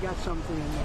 got something in there.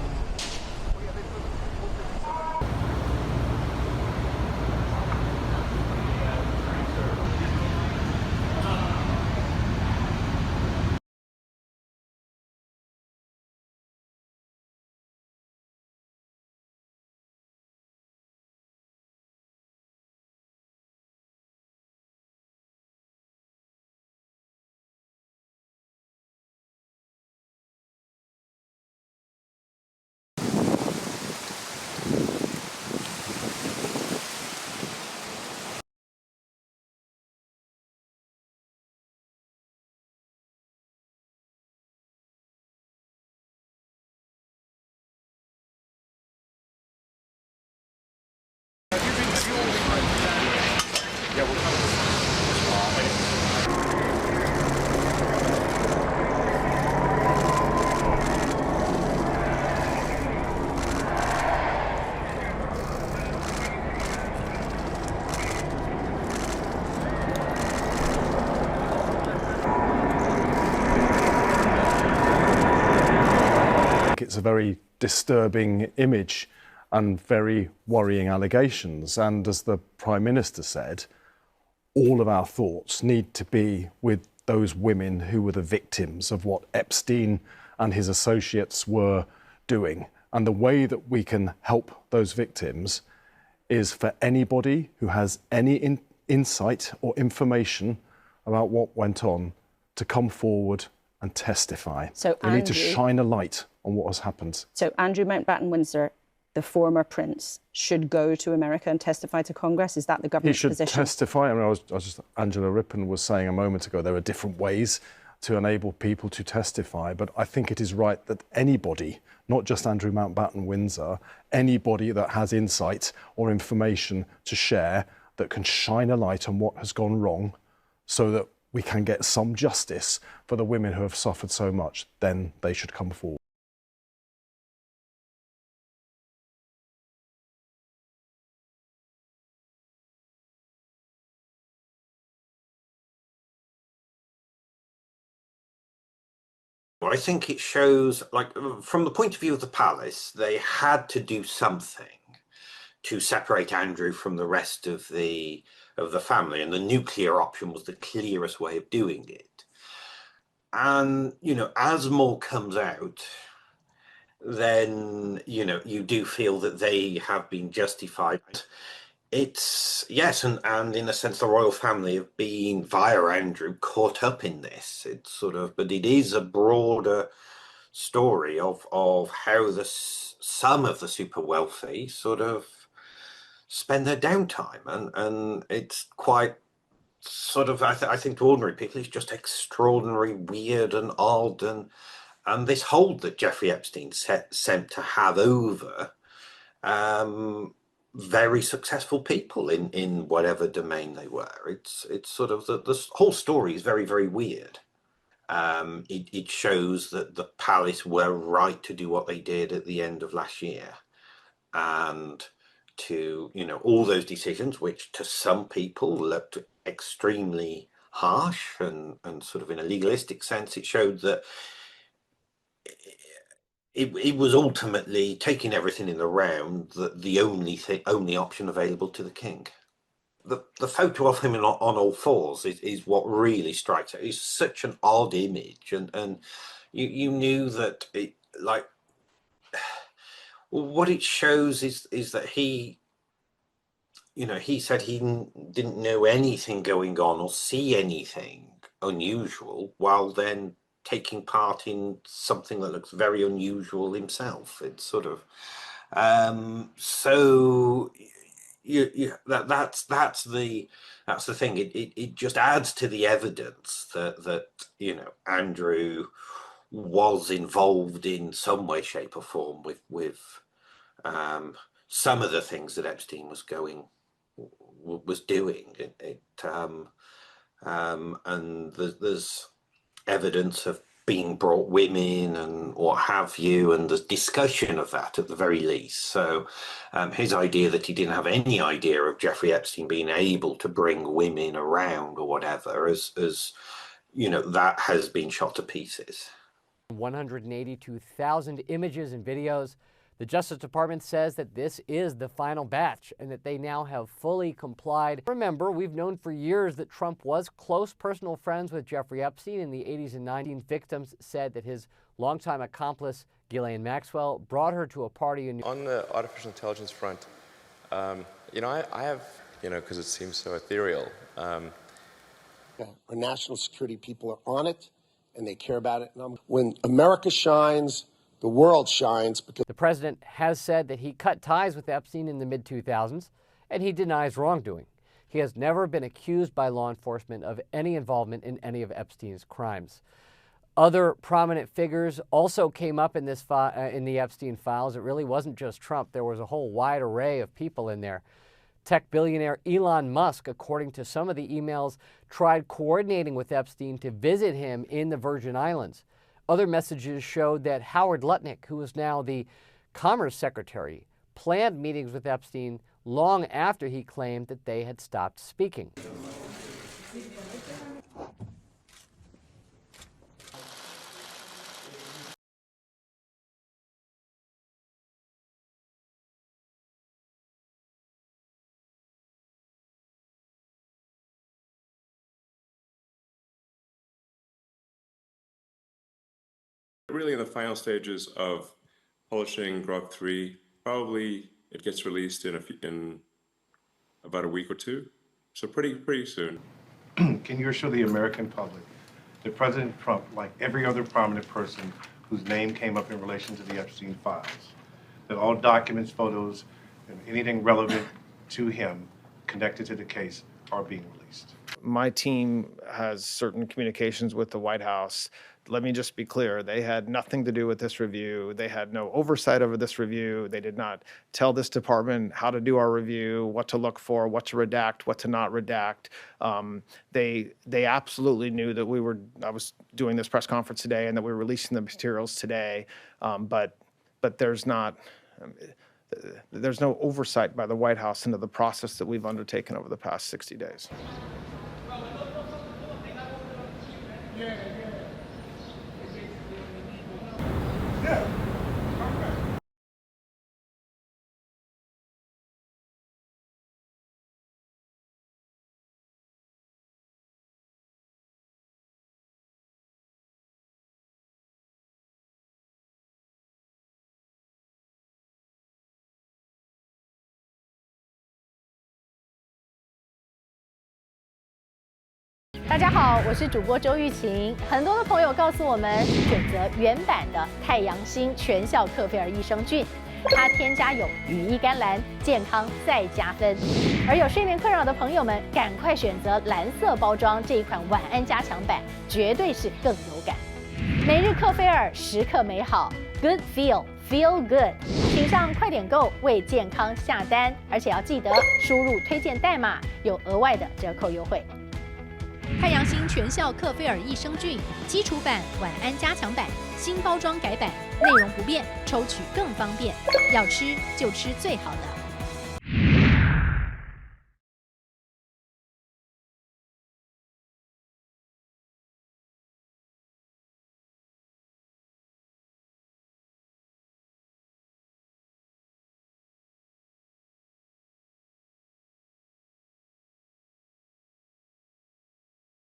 It's a very disturbing image and very worrying allegations. And as the Prime Minister said, all of our thoughts need to be with those women who were the victims of what Epstein and his associates were doing. And the way that we can help those victims is for anybody who has any insight or information about what went on to come forward and testify. So they need to shine a light on what has happened. So Andrew Mountbatten-Windsor, the former prince, should go to America and testify to Congress? Is that the government's position? He should testify. I mean, Angela Rippon was saying a moment ago, there are different ways to enable people to testify, but I think it is right that anybody, not just Andrew Mountbatten-Windsor, anybody that has insight or information to share that can shine a light on what has gone wrong so that we can get some justice for the women who have suffered so much, then they should come forward. Well, I think it shows, like, from the point of view of the palace, they had to do something to separate Andrew from the rest of the family, and the nuclear option was the clearest way of doing it. And, you know, as more comes out, then, you know, you do feel that they have been justified. It's, yes, and in a sense, the royal family have been, via Andrew, caught up in this. It's sort of, but it is a broader story of how some of the super wealthy sort of spend their downtime, and it's quite sort of, I think to ordinary people, it's just extraordinary, weird and odd, and this hold that Jeffrey Epstein sent to have over very successful people in whatever domain they were. It's sort of, the whole story is very, very weird. It shows that the palace were right to do what they did at the end of last year, and to, you know, all those decisions, which to some people looked extremely harsh and sort of in a legalistic sense, it showed that it was ultimately, taking everything in the round, the only option available to the king. The photo of him on all fours is what really strikes out. It's such an odd image, and you knew that it, like, what it shows is that he, you know, he said he didn't know anything going on or see anything unusual, while then taking part in something that looks very unusual himself. It's sort of so that's the thing. It just adds to the evidence that you know, Andrew was involved in some way, shape or form with some of the things that Epstein was doing. And there's evidence of being brought women and what have you, and the discussion of that at the very least. So his idea that he didn't have any idea of Jeffrey Epstein being able to bring women around or whatever, as you know, that has been shot to pieces. 182,000 images and videos. The Justice Department says that this is the final batch and that they now have fully complied. Remember, we've known for years that Trump was close personal friends with Jeffrey Epstein in the 80s and 90s. Victims said that his longtime accomplice, Ghislaine Maxwell, brought her to a party in... On the artificial intelligence front, I have, because it seems so ethereal. Our national security people are on it, and they care about it. And when America shines, the world shines. Because the president has said that he cut ties with Epstein in the mid-2000s, and he denies wrongdoing. He has never been accused by law enforcement of any involvement in any of Epstein's crimes. Other prominent figures also came up in this in the Epstein files. It really wasn't just Trump. There was a whole wide array of people in there. Tech billionaire Elon Musk, according to some of the emails, tried coordinating with Epstein to visit him in the Virgin Islands. Other messages showed that Howard Lutnick, who is now the Commerce Secretary, planned meetings with Epstein long after he claimed that they had stopped speaking. Really in the final stages of polishing Grok 3. Probably it gets released in about a week or two, so pretty soon. Can you assure the American public that President Trump, like every other prominent person whose name came up in relation to the Epstein files, that all documents, photos, and anything relevant to him connected to the case are being released? My team has certain communications with the White House. Let me just be clear, they had nothing to do with this review. They had no oversight over this review. They did not tell this department how to do our review, what to look for, what to redact, what to not redact. They absolutely knew that I was doing this press conference today and that we were releasing the materials today, but there's not, there's no oversight by the White House into the process that we've undertaken over the past 60 days.大家好，我是主播周玉琴。很多的朋友告诉我们，选择原版的太阳星全效克菲尔益生菌，它添加有羽衣甘蓝，健康再加分。而有睡眠困扰的朋友们，赶快选择蓝色包装这一款晚安加强版，绝对是更有感。每日克菲尔，时刻美好 ，Good Feel Good， 请上快点购为健康下单，而且要记得输入推荐代码，有额外的折扣优惠。太阳星全效克菲尔益生菌基础版、晚安加强版，新包装改版，内容不变，抽取更方便。要吃就吃最好的